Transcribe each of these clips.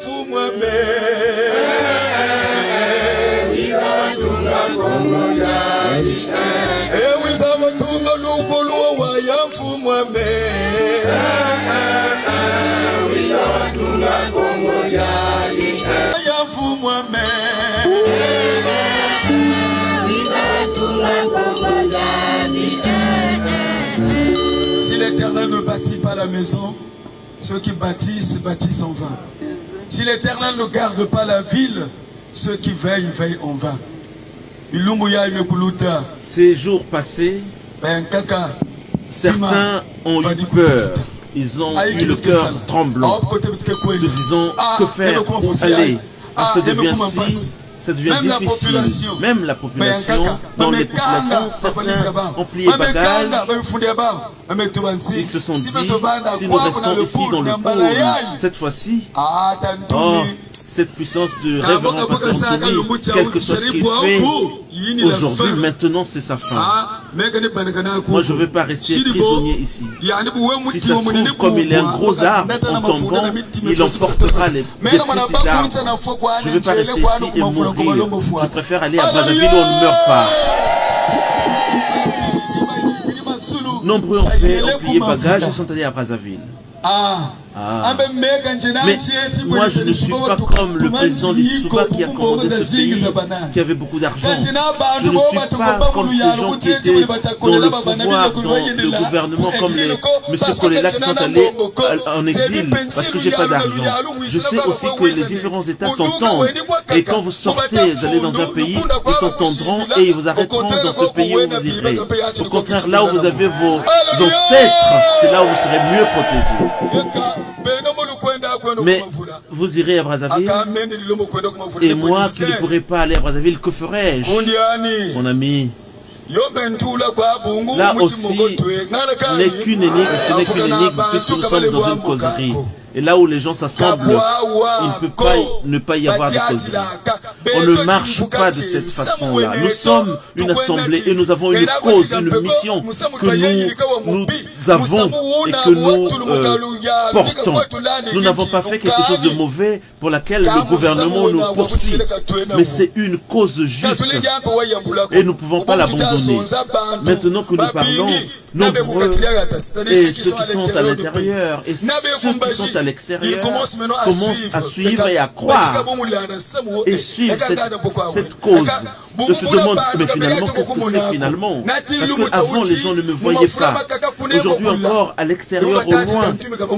Si l'Éternel ne bâtit pas la maison, ceux qui bâtissent en vain. Si l'Éternel ne garde pas la ville, ceux qui veillent en vain. Ces jours passés, certains ont eu peur. Ils ont eu le cœur tremblant, se disant que faire pour aller. Ça devient difficile. Même la population, dans les populations, certains ont plié bagages. Ils se sont dit, si nous restons ici dans le pôle, cette fois-ci, cette puissance de révérend pasteur Anthony, quelque chose qu'il fait aujourd'hui, maintenant c'est sa fin. Moi je ne veux pas rester prisonnier ici. Si ça se trouve, comme il est un gros arbre en tombant, il emportera les petits arbres. Je ne veux pas rester ici et mourir. Je préfère aller à Brazzaville où on ne meurt pas. Nombreux ont plié bagages et sont allés à Brazzaville. Mais moi je ne suis pas comme le président Lissouba qui a commandé ce pays, qui avait beaucoup d'argent. Je ne suis pas comme ces gens qui étaient dans le pouvoir, dans le gouvernement, comme les M. Kolela qui sont allés en exil parce que j'ai pas d'argent. Je sais aussi que les différents États s'entendent. Et quand vous sortez, vous allez dans un pays, ils s'entendront et ils vous arrêteront dans ce pays où vous irez. Au contraire, là où vous avez vos ancêtres, c'est là où vous serez mieux protégés. Mais vous irez à Brazzaville et moi qui ne pourrai pas aller à Brazzaville, que ferais-je, mon ami? Là aussi, ce n'est qu'une énigme puisque nous sommes dans une causerie. Et là où les gens s'assemblent, il ne peut pas ne pas y avoir de causerie. On ne marche pas de cette façon-là. Nous sommes une assemblée et nous avons une cause, une mission que nous avons et que nous portons. Nous n'avons pas fait quelque chose de mauvais pour laquelle le gouvernement nous poursuit. Mais c'est une cause juste et nous ne pouvons pas l'abandonner. Maintenant que nous parlons, nombreux et ceux qui sont à l'intérieur et ceux qui sont à l'extérieur commencent à suivre et à croire et suivre cette cause. De se demander, mais finalement, qu'est-ce que c'est finalement? Parce qu'avant, les gens ne me voyaient pas. Aujourd'hui encore, à l'extérieur, au loin,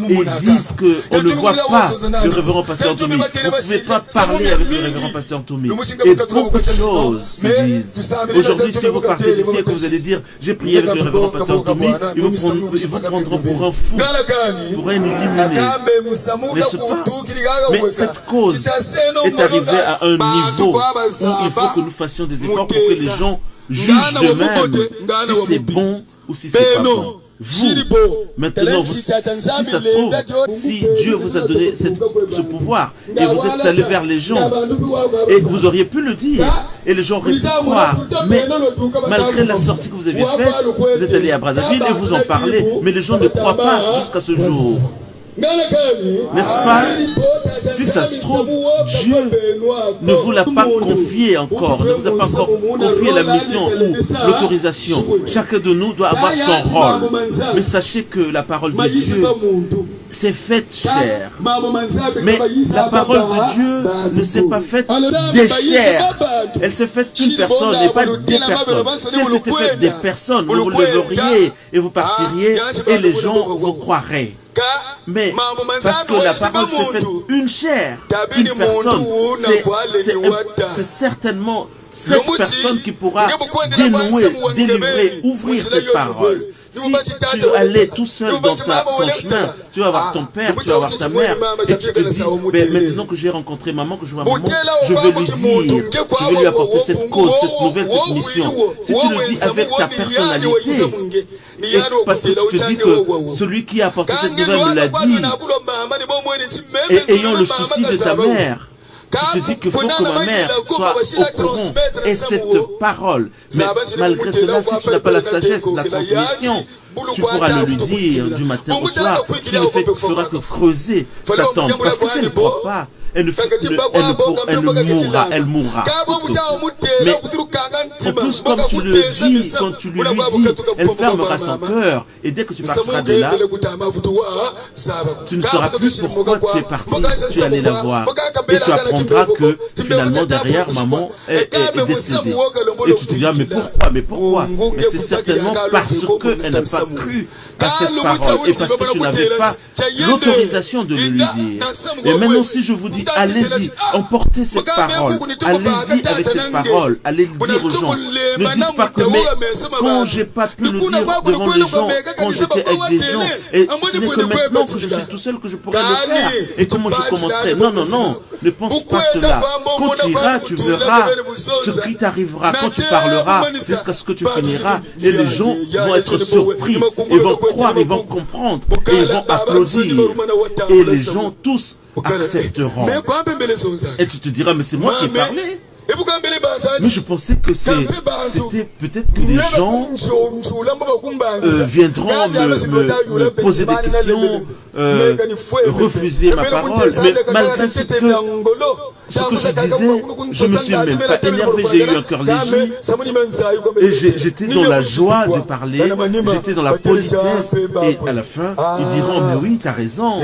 ils disent qu'on ne voit pas le révérend pasteur Anthony. Vous ne pouvez pas parler avec le révérend pasteur Anthony. Et beaucoup de choses se disent. Aujourd'hui, si vous partez d'ici et que vous allez dire, j'ai prié avec le révérend pasteur Anthony, ils vous prendront pour un fou, pour un illuminé. Mais cette cause est arrivée à un niveau où il faut que nous fassions des efforts pour que les gens jugent d'eux-mêmes si c'est bon ou si c'est pas bon. Vous, maintenant, si ça se trouve, si Dieu vous a donné ce pouvoir et vous êtes allé vers les gens et vous auriez pu le dire et les gens auraient pu croire, mais malgré la sortie que vous avez faite, vous êtes allé à Brazzaville et vous en parlez, mais les gens ne croient pas jusqu'à ce jour. N'est-ce pas? Si ça se trouve, Dieu ne vous l'a pas confié encore, ne vous a pas encore confié la mission ou l'autorisation. Chacun de nous doit avoir son rôle. Mais sachez que la parole de Dieu s'est faite chair. Mais la parole de Dieu ne s'est pas faite des chairs. Elle s'est faite une personne et pas des personnes. Si elle s'était faite des personnes, vous vous leveriez et vous partiriez et les gens vous croiraient. Mais parce que la parole s'est faite une chair, une personne, c'est certainement cette personne qui pourra dénouer, délivrer, ouvrir cette parole. Si tu allais tout seul dans ton chemin, tu vas avoir ton père, tu vas avoir ta mère, et tu te dis, ben, maintenant que j'ai rencontré maman, que je vois maman, je vais lui dire, je vais lui apporter cette cause, cette nouvelle, cette mission. Si tu le dis avec ta personnalité, et parce que tu te dis que celui qui a apporté cette nouvelle me l'a dit, et ayant le souci de ta mère, tu te dis qu'il faut que ma mère soit au courant et cette parole. Mais malgré cela, si tu n'as pas la sagesse de la transmission, tu pourras le lui dire du matin au soir. Tu ne feras que creuser sa tombe. Parce que ça ne prend pas. elle mourra. Mais en plus, comme tu le dis, quand tu lui dis, elle fermera son cœur. Et dès que tu partiras de là, tu ne sauras plus pourquoi tu es parti, tu es allé la voir. Et tu apprendras que finalement derrière, maman est décédée. Et tu te diras, mais pourquoi? Mais c'est certainement parce qu'elle n'a pas cru à cette parole et parce que tu n'avais pas l'autorisation de le lui dire. Et maintenant, si je vous dis, allez-y, emportez cette parole, allez-y avec cette parole, allez le dire aux gens. Ne dites pas que, mais quand j'ai pas pu le dire devant les gens, quand j'étais avec des gens, et ce n'est que maintenant que je suis tout seul que je pourrais le faire. Et comment je commencerai? Non, ne pense pas cela. Quand tu iras, tu verras ce qui t'arrivera. Quand tu parleras, jusqu'à ce que tu finiras, et les gens vont être surpris, et vont croire, ils vont comprendre, et ils vont applaudir. Et les gens tous accepteront. Et tu te diras, mais c'est moi qui ai parlé. Mais je pensais que c'était peut-être que les gens viendront me poser des questions, refuser ma parole. Mais malgré ce que je disais, je ne me suis même pas énervé, j'ai eu un cœur léger. Et j'étais dans la joie de parler, j'étais dans la politesse. Et à la fin, ils diront, mais oui, tu as raison.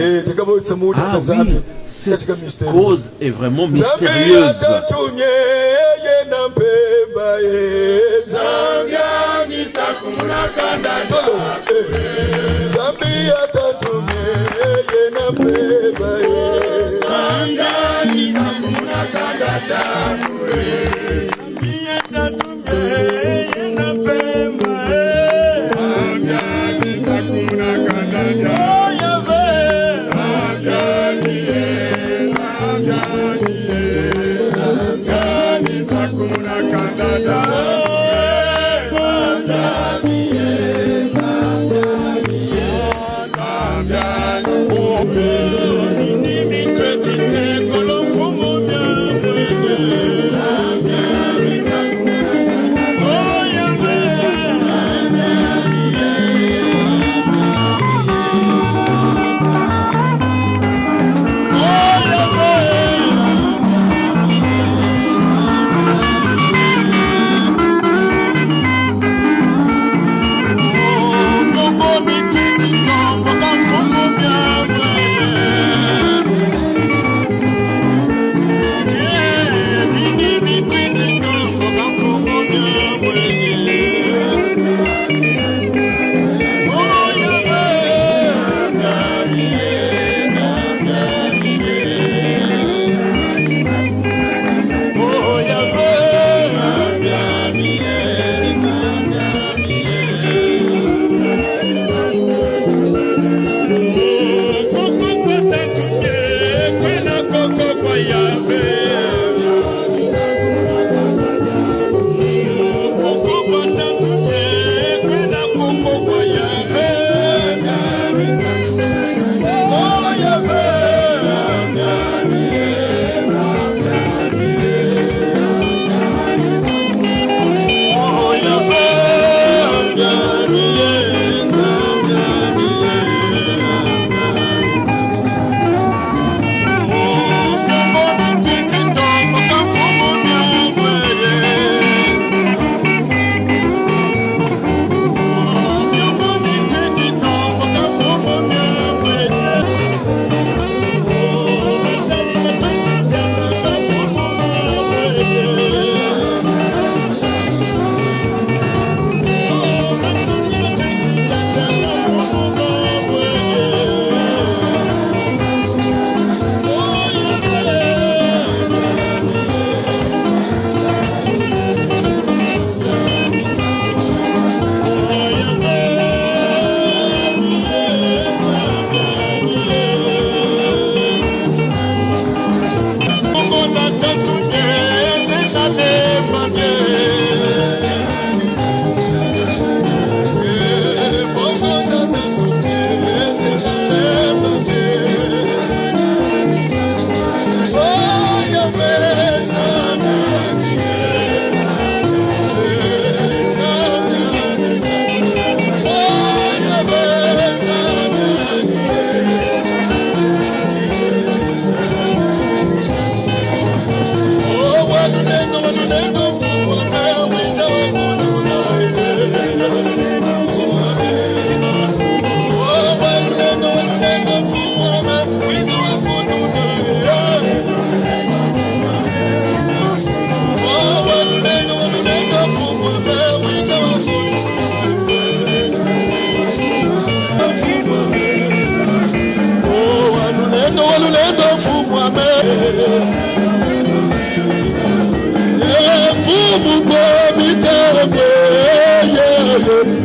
Ah oui, cette cause est vraiment mystérieuse.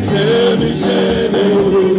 C'est Michel.